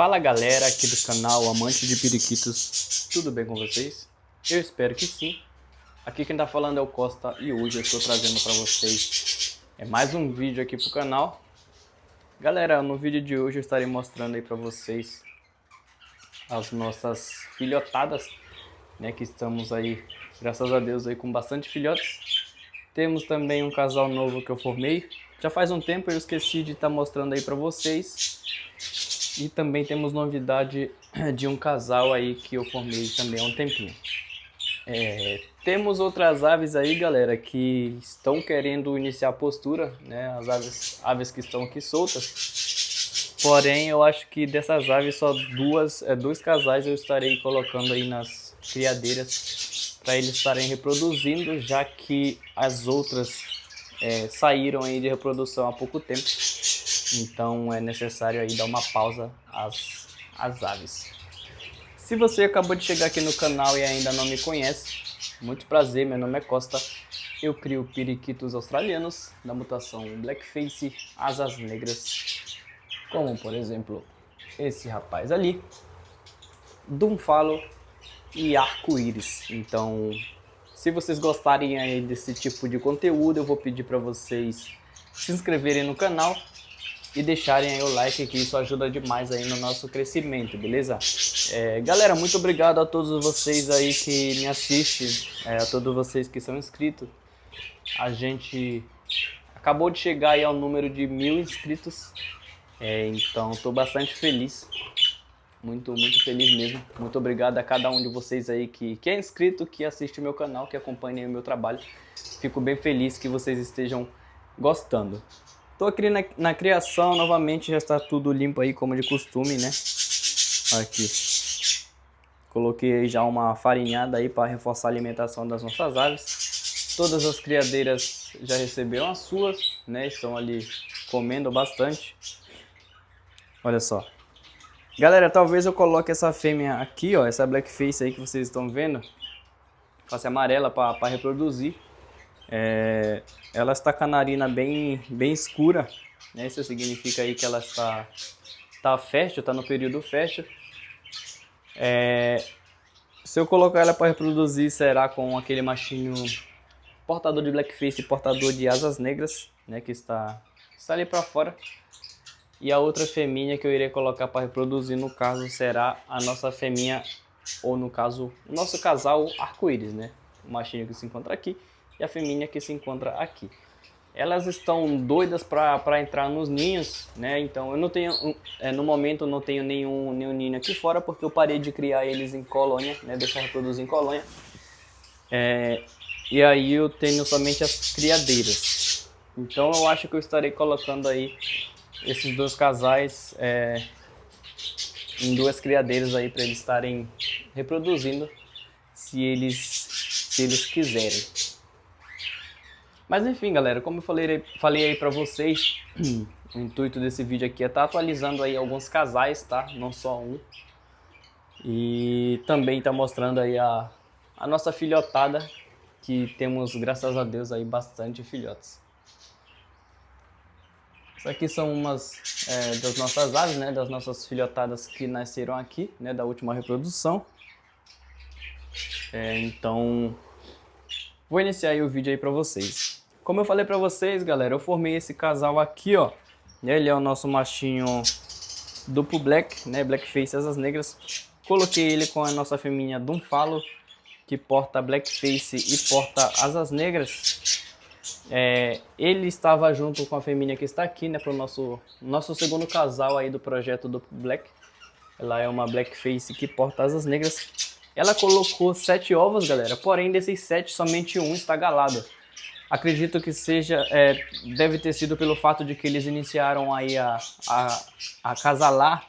Fala galera aqui do canal Amante de Periquitos, tudo bem com vocês? Eu espero que sim. Aqui quem tá falando é o Costa e hoje eu estou trazendo para vocês mais um vídeo aqui pro canal. Galera, no vídeo de hoje eu estarei mostrando aí para vocês as nossas filhotadas, né, que estamos aí, graças a Deus, aí com bastante filhotes. Temos também um casal novo que eu formei. Já faz um tempo eu esqueci de estar mostrando aí para vocês. E também temos novidade de um casal aí que eu formei também há um tempinho. Temos outras aves aí, galera, que estão querendo iniciar a postura, né? As aves que estão aqui soltas. Porém, eu acho que dessas aves só dois casais eu estarei colocando aí nas criadeiras para eles estarem reproduzindo, já que as outras saíram aí de reprodução há pouco tempo. Então é necessário aí dar uma pausa às aves. Se você acabou de chegar aqui no canal e ainda não me conhece, muito prazer, meu nome é Costa. Eu crio periquitos australianos da mutação Blackface, asas negras, como por exemplo esse rapaz ali, Dunfalo e arco-íris. Então, se vocês gostarem aí desse tipo de conteúdo, eu vou pedir para vocês se inscreverem no canal e deixarem aí o like, que isso ajuda demais aí no nosso crescimento, beleza? Galera, muito obrigado a todos vocês aí que me assistem, a todos vocês que são inscritos. A gente acabou de chegar aí ao número de 1000 inscritos, então estou bastante feliz, muito feliz mesmo. Muito obrigado a cada um de vocês aí que é inscrito, que assiste o meu canal, que acompanha o meu trabalho. Fico bem feliz que vocês estejam gostando. Tô aqui na criação, novamente já está tudo limpo aí, como de costume, né? Aqui. Coloquei já uma farinhada aí para reforçar a alimentação das nossas aves. Todas as criadeiras já receberam as suas, né? Estão ali comendo bastante. Olha só. Galera, talvez eu coloque essa fêmea aqui, ó, essa blackface aí que vocês estão vendo. Face amarela para reproduzir. Ela está com a narina bem escura, né? Isso significa aí que ela está fértil, está no período fértil. Se eu colocar ela para reproduzir, será com aquele machinho portador de blackface e portador de asas negras, né? Que está ali para fora. E a outra feminha que eu irei colocar para reproduzir, no caso, será a nossa feminha, ou no caso, o nosso casal arco-íris, né? O machinho que se encontra aqui e a feminha que se encontra aqui. Elas estão doidas para entrar nos ninhos, né? Então eu não tenho, no momento eu não tenho nenhum ninho aqui fora, porque eu parei de criar eles em colônia, né? Deixar reproduzir em colônia. E aí eu tenho somente as criadeiras. Então eu acho que eu estarei colocando aí esses dois casais em duas criadeiras aí para eles estarem reproduzindo, se eles quiserem. Mas enfim, galera, como eu falei aí pra vocês, o intuito desse vídeo aqui é estar atualizando aí alguns casais, tá? Não só um. E também tá mostrando aí a nossa filhotada, que temos, graças a Deus, aí bastante filhotes. Isso aqui são umas das nossas aves, né? Das nossas filhotadas que nasceram aqui, né? Da última reprodução. Então, vou iniciar aí o vídeo aí pra vocês. Como eu falei pra vocês, galera, eu formei esse casal aqui, ó. Ele é o nosso machinho duplo black, né? Blackface, asas negras. Coloquei ele com a nossa feminha Dunfalo, que porta blackface e porta asas negras. Ele estava junto com a feminha que está aqui, né? Para o nosso segundo casal aí do projeto duplo black. Ela é uma blackface que porta asas negras. Ela colocou 7 ovos, galera. Porém, desses 7, somente um está galado. Acredito que deve ter sido pelo fato de que eles iniciaram aí a acasalar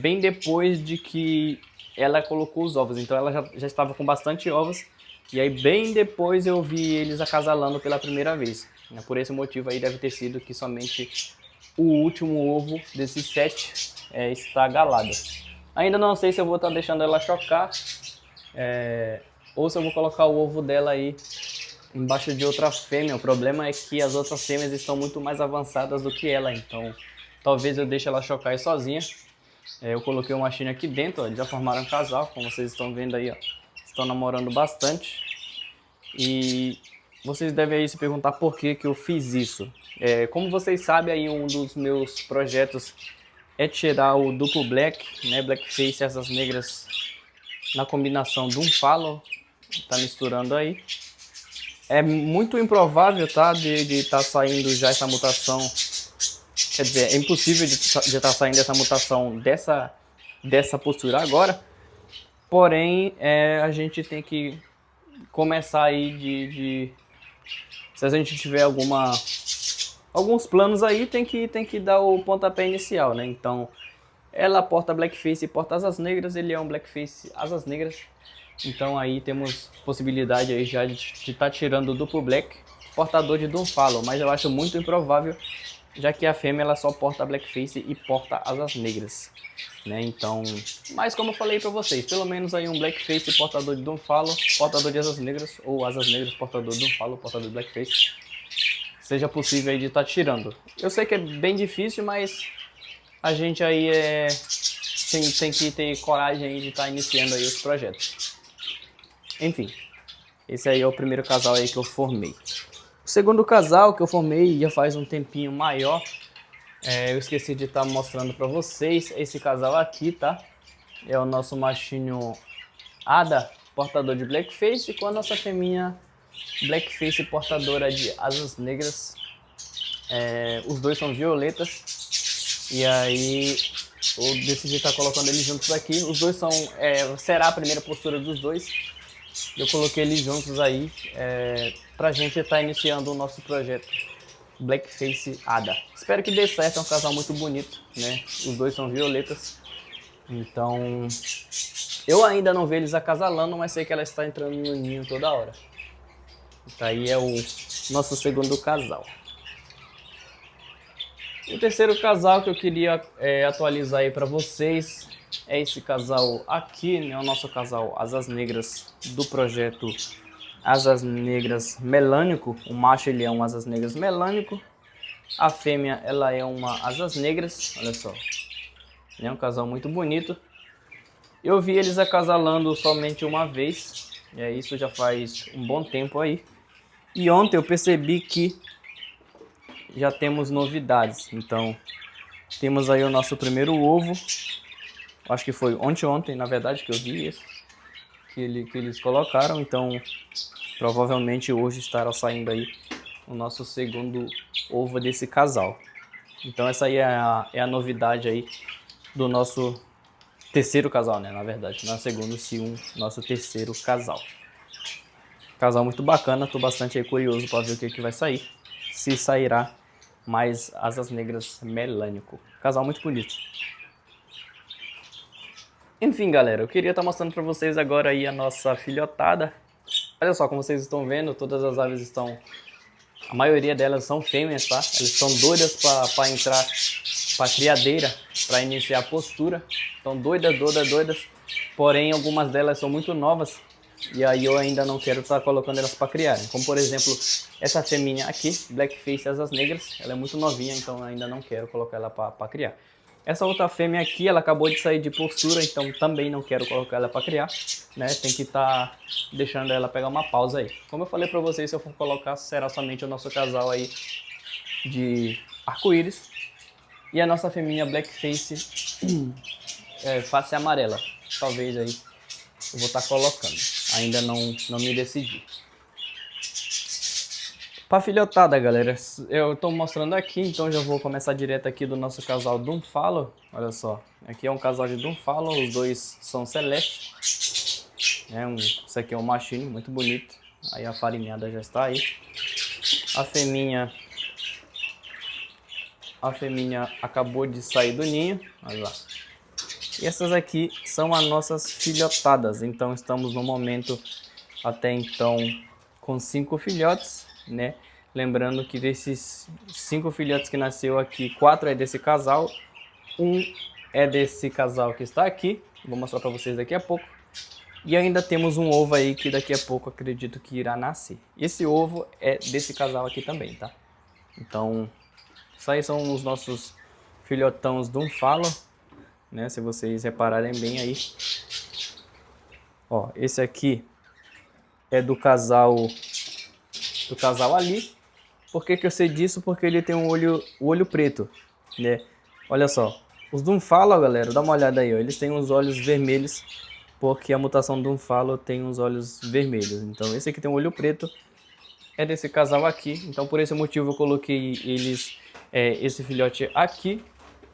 bem depois de que ela colocou os ovos. Então ela já estava com bastante ovos. E aí bem depois eu vi eles acasalando pela primeira vez. Por esse motivo aí deve ter sido que somente o último ovo desses 7 está galado. Ainda não sei se eu vou estar deixando ela chocar ou se eu vou colocar o ovo dela aí embaixo de outra fêmea. O problema é que as outras fêmeas estão muito mais avançadas do que ela, então talvez eu deixe ela chocar aí sozinha. Eu coloquei o machinho aqui dentro, ó, eles já formaram um casal, como vocês estão vendo aí, ó. Estão namorando bastante. E vocês devem aí se perguntar por que que eu fiz isso. Como vocês sabem, aí um dos meus projetos é tirar o duplo black, né, blackface e asas negras na combinação de um Fallow, tá misturando aí. É muito improvável, tá, de estar saindo já essa mutação. Quer dizer, é impossível de estar saindo essa mutação dessa postura agora. Porém, a gente tem que começar aí se a gente tiver alguns planos aí, tem que dar o pontapé inicial, né? Então, ela porta blackface e porta asas negras, ele é um blackface asas negras. Então aí temos possibilidade aí já de estar tirando o duplo black, portador de Doom Fallow, mas eu acho muito improvável, já que a fêmea ela só porta blackface e porta asas negras, né? Então, mas como eu falei para vocês, pelo menos aí um blackface portador de Doom Fallow, portador de asas negras, ou asas negras portador de Doom Fallow, portador de blackface, seja possível aí de estar tirando. Eu sei que é bem difícil, mas a gente aí tem que ter coragem aí de estar iniciando aí os projetos. Enfim, esse aí é o primeiro casal aí que eu formei. O segundo casal que eu formei já faz um tempinho maior, eu esqueci de estar mostrando para vocês esse casal aqui, tá? É o nosso machinho Ada, portador de blackface, com a nossa fêmea blackface portadora de asas negras. Os dois são violetas. E aí eu decidi estar colocando eles juntos aqui. Os dois será a primeira postura dos dois. Eu coloquei eles juntos aí pra gente estar iniciando o nosso projeto Blackface Ada. Espero que dê certo, é um casal muito bonito, né? Os dois são violetas. Então, eu ainda não vejo eles acasalando, mas sei que ela está entrando no ninho toda hora. Então aí é o nosso segundo casal. O terceiro casal que eu queria atualizar aí para vocês é esse casal aqui, né? O nosso casal Asas Negras do projeto Asas Negras Melânico. O macho ele é um Asas Negras Melânico. A fêmea ela é uma Asas Negras, olha só. É um casal muito bonito. Eu vi eles acasalando somente uma vez, isso já faz um bom tempo aí. E ontem eu percebi que já temos novidades. Então, temos aí o nosso primeiro ovo. Acho que foi ontem, na verdade, que eu vi isso. Que eles colocaram. Então, provavelmente hoje estará saindo aí o nosso segundo ovo desse casal. Então, essa aí é a novidade aí do nosso terceiro casal, né? Na verdade, não é o segundo, sim, nosso terceiro casal. Casal muito bacana, tô bastante aí curioso para ver o que vai sair. Se sairá mais asas negras melânico. Casal muito bonito. Enfim, galera, eu queria estar mostrando para vocês agora aí a nossa filhotada. Olha só, como vocês estão vendo, todas as aves estão... A maioria delas são fêmeas, tá? Elas estão doidas para entrar para criadeira, para iniciar a postura. Estão doidas. Porém, algumas delas são muito novas. E aí eu ainda não quero estar colocando elas para criarem. Como por exemplo, essa fêmea aqui, Blackface Asas Negras. Ela é muito novinha, então ainda não quero colocar ela para criar. Essa outra fêmea aqui, ela acabou de sair de postura, então também não quero colocar ela para criar, né? Tem que estar deixando ela pegar uma pausa aí. Como eu falei para vocês, se eu for colocar, será somente o nosso casal aí de arco-íris. E a nossa fêmea Blackface face amarela. Talvez aí eu vou estar colocando. Ainda não me decidi. Para filhotada, galera, eu estou mostrando aqui, então já vou começar direto aqui do nosso casal Doom Fallow. Olha só, aqui é um casal de Doom Fallow, os dois são celeste. Isso aqui é um machinho muito bonito. Aí a farinhada já está aí. A feminha acabou de sair do ninho, olha lá. E essas aqui são as nossas filhotadas. Então estamos no momento até então com 5 filhotes, né? Lembrando que desses 5 filhotes que nasceu aqui, 4 é desse casal, 1 é desse casal que está aqui. Vou mostrar para vocês daqui a pouco. E ainda temos um ovo aí que daqui a pouco acredito que irá nascer. Esse ovo é desse casal aqui também, tá? Então, isso aí são os nossos filhotões Doom Fallow. né? Se vocês repararem bem aí. Ó, esse aqui é do casal ali. Por que que eu sei disso? Porque ele tem o olho preto, né? Olha só, os Dunfalo, galera, dá uma olhada aí, ó. Eles têm os olhos vermelhos, porque a mutação Dunfalo tem os olhos vermelhos. Então esse aqui tem um olho preto, é desse casal aqui. Então por esse motivo eu coloquei esse filhote aqui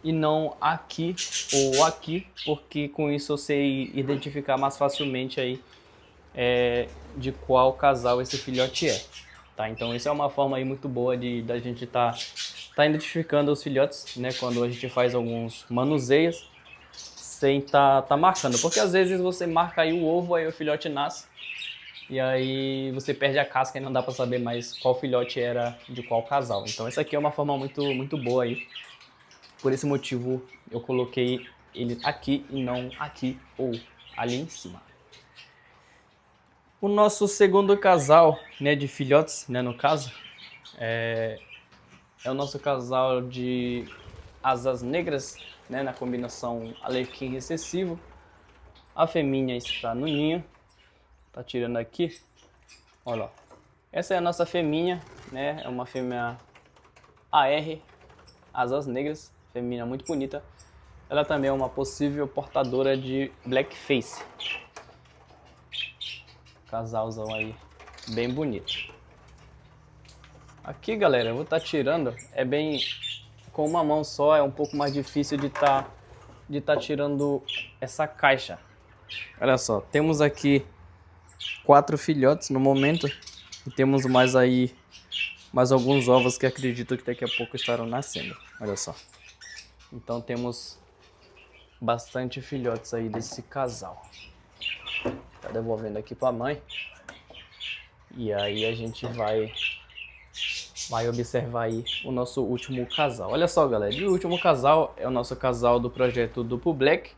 e não aqui ou aqui, porque com isso eu sei identificar mais facilmente aí de qual casal esse filhote é. Tá, então isso é uma forma aí muito boa da gente tá identificando os filhotes, né, quando a gente faz alguns manuseios sem tá marcando, porque às vezes você marca aí o ovo, aí o filhote nasce e aí você perde a casca e não dá para saber mais qual filhote era de qual casal. Então essa aqui é uma forma muito boa aí. Por esse motivo eu coloquei ele aqui e não aqui ou ali em cima. O nosso segundo casal, né, de filhotes, né, no caso, é o nosso casal de asas negras, né, na combinação alecrim recessivo. A feminha está no ninho, tá tirando aqui, olha lá. Essa é a nossa feminha, né, é uma fêmea AR, asas negras, feminina muito bonita. Ela também é uma possível portadora de blackface. Casalzão aí, bem bonito. Aqui, galera, eu vou estar tirando, com uma mão só, é um pouco mais difícil de tá tirando essa caixa. Olha só, temos aqui 4 filhotes no momento e temos mais alguns ovos que acredito que daqui a pouco estarão nascendo. Olha só. Então temos bastante filhotes aí desse casal. Tá devolvendo aqui para a mãe. E aí a gente vai observar aí o nosso último casal. Olha só, galera, e o último casal é o nosso casal do projeto Duplo Black,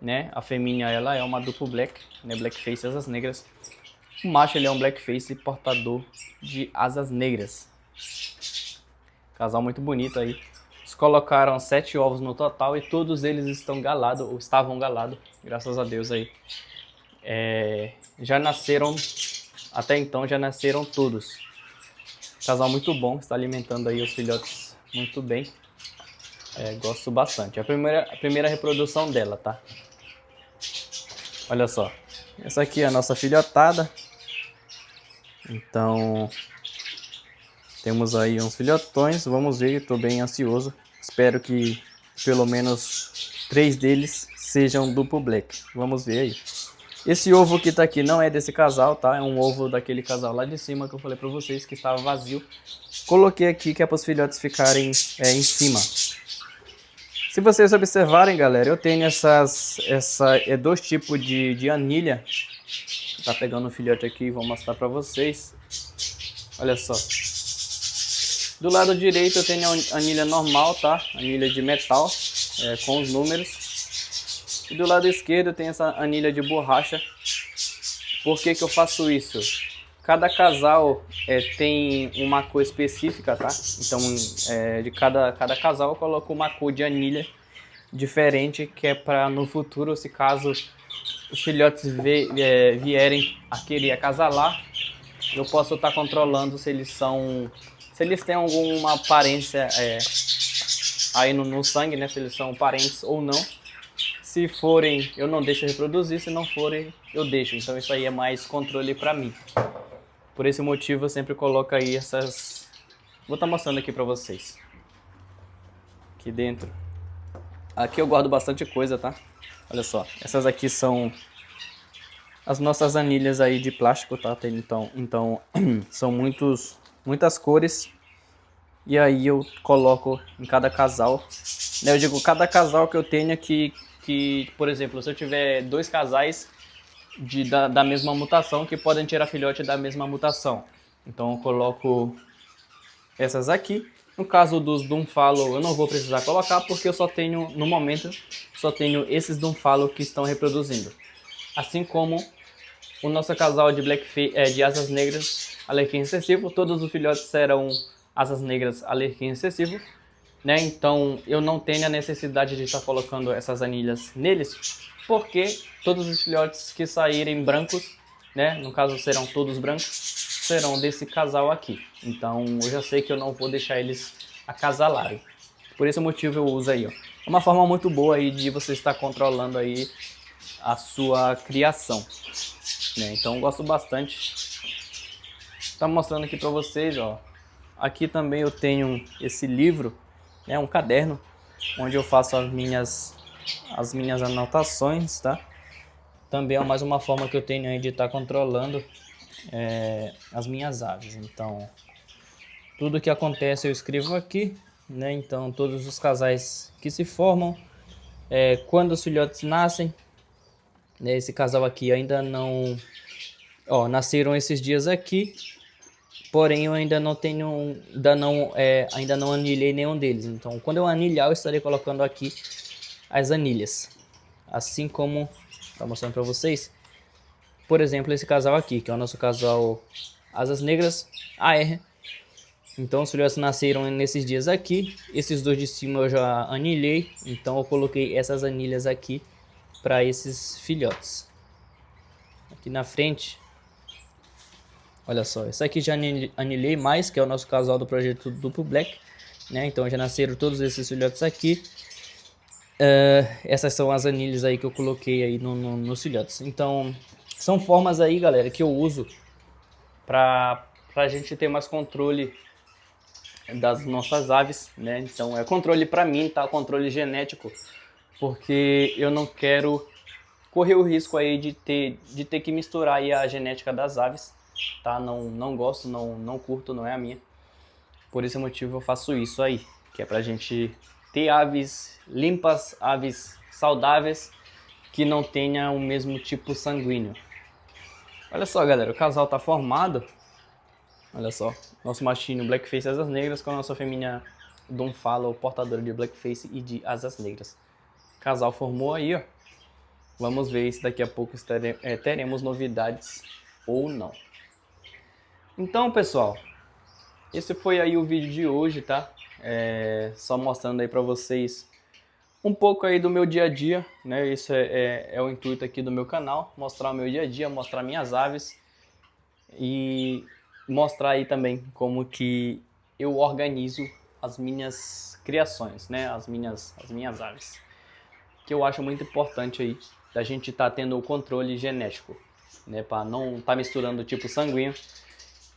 né? A feminina ela é uma Duplo Black, né? Blackface asas negras. O macho ele é um Blackface portador de asas negras. Casal muito bonito aí. Eles colocaram 7 ovos no total e todos eles estão galados ou estavam galados, graças a Deus aí. Já nasceram, até então já nasceram todos. Casal muito bom, está alimentando aí os filhotes muito bem. Gosto bastante. É a primeira reprodução dela, tá? Olha só. Essa aqui é a nossa filhotada. Então, temos aí uns filhotões. Vamos ver, estou bem ansioso. Espero que pelo menos 3 deles sejam duplo black. Vamos ver aí. Esse ovo que tá aqui não é desse casal, tá? É um ovo daquele casal lá de cima que eu falei pra vocês que estava vazio. Coloquei aqui que é para os filhotes ficarem em cima. Se vocês observarem, galera, eu tenho 2 tipos de anilha. Tá pegando um filhote aqui, vou mostrar pra vocês. Olha só. Do lado direito eu tenho a anilha normal, tá? Anilha de metal, com os números. E do lado esquerdo tem essa anilha de borracha. Por que que eu faço isso? Cada casal tem uma cor específica, tá? Então, de cada casal eu coloco uma cor de anilha diferente, que é para no futuro, se caso os filhotes vierem a querer acasalar, eu posso estar controlando se eles têm alguma aparência aí no sangue, né? Se eles são parentes ou não. Se forem, eu não deixo reproduzir, se não forem, eu deixo. Então isso aí é mais controle para mim. Por esse motivo eu sempre coloco aí essas... Vou estar mostrando aqui para vocês. Aqui dentro. Aqui eu guardo bastante coisa, tá? Olha só, essas aqui são as nossas anilhas aí de plástico, tá? Então são muitas cores. E aí eu coloco em cada casal. Eu digo, cada casal que eu tenho aqui, por exemplo, se eu tiver 2 casais da mesma mutação que podem tirar filhote da mesma mutação, então eu coloco essas aqui. No caso dos Dunfalo eu não vou precisar colocar, porque eu só tenho, no momento, esses Dunfalo que estão reproduzindo. Assim como o nosso casal de asas negras alecrim recessivo, todos os filhotes serão asas negras alecrim recessivo. né? Então eu não tenho a necessidade de estar colocando essas anilhas neles, porque todos os filhotes que saírem brancos, né? No caso serão todos brancos, serão desse casal aqui. Então eu já sei que eu não vou deixar eles acasalarem. Por esse motivo eu uso aí, ó. É uma forma muito boa aí de você estar controlando aí a sua criação, né? Então eu gosto bastante. Tá mostrando aqui para vocês, ó. Aqui também eu tenho esse livro, né, um caderno, onde eu faço as minhas anotações, tá? Também é mais uma forma que eu tenho aí de estar controlando as minhas aves. Então, tudo que acontece eu escrevo aqui, né? Então, todos os casais que se formam, quando os filhotes nascem, né? Esse casal aqui ainda não... Ó, nasceram esses dias aqui, porém eu ainda não tenho, ainda não anilhei nenhum deles. Então, quando eu anilhar, eu estarei colocando aqui as anilhas. Assim como tá mostrando para vocês, por exemplo, esse casal aqui, que é o nosso casal Asas Negras AR. Então, os filhotes nasceram nesses dias aqui. Esses dois de cima eu já anilhei, então eu coloquei essas anilhas aqui para esses filhotes. Aqui na frente, olha só, essa aqui já anilhei mais, que é o nosso casal do projeto Duplo Black, né? Então já nasceram todos esses filhotes aqui. Essas são as anilhas aí que eu coloquei aí nos filhotes. Então, são formas aí, galera, que eu uso pra gente ter mais controle das nossas aves, né? Então, é controle pra mim, tá? Controle genético, porque eu não quero correr o risco aí de ter que misturar aí a genética das aves, tá? Não gosto, não curto, não é a minha. Por esse motivo eu faço isso aí, que é pra gente ter aves limpas, aves saudáveis, que não tenha o mesmo tipo sanguíneo. Olha só, galera, o casal tá formado. Olha só, nosso machinho Blackface Asas Negras com a nossa fêmea Donfala, portadora de Blackface e de Asas Negras. O casal formou aí, ó. Vamos ver se daqui a pouco teremos novidades ou não. Então, pessoal, esse foi aí o vídeo de hoje, tá? Só mostrando aí pra vocês um pouco aí do meu dia a dia, né? Isso é o intuito aqui do meu canal, mostrar o meu dia a dia, mostrar minhas aves e mostrar aí também como que eu organizo as minhas criações, né? As minhas aves, que eu acho muito importante aí da gente estar tendo o controle genético, né? Para não estar misturando o tipo sanguíneo.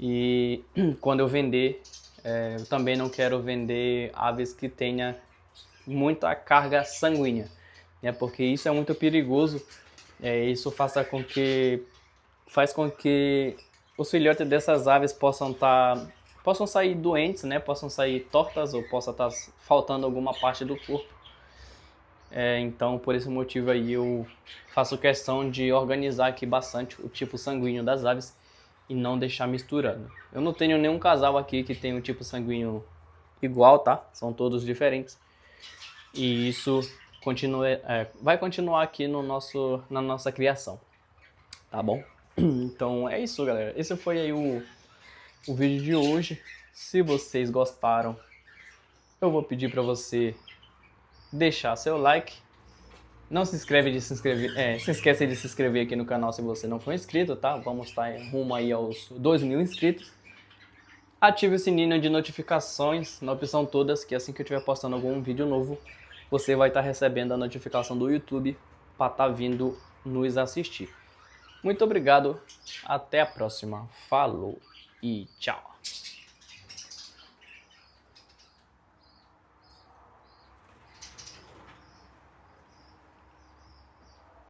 E quando eu vender, eu também não quero vender aves que tenha muita carga sanguínea, né? Porque isso é muito perigoso. Isso faz com que os filhotes dessas aves possam sair doentes, né? Possam sair tortas ou possa estar faltando alguma parte do corpo. Então, por esse motivo aí, eu faço questão de organizar aqui bastante o tipo sanguíneo das aves e não deixar misturando. Eu não tenho nenhum casal aqui que tenha um tipo sanguíneo igual, tá? São todos diferentes. E isso vai continuar aqui na nossa criação, tá bom? Então é isso, galera. Esse foi aí o vídeo de hoje. Se vocês gostaram, eu vou pedir para você deixar seu like. Não se esquece de se inscrever aqui no canal se você não for inscrito, tá? Vamos estar rumo aí aos 2.000 inscritos. Ative o sininho de notificações na opção todas, que assim que eu estiver postando algum vídeo novo, você vai estar recebendo a notificação do YouTube para estar vindo nos assistir. Muito obrigado, até a próxima, falou e tchau!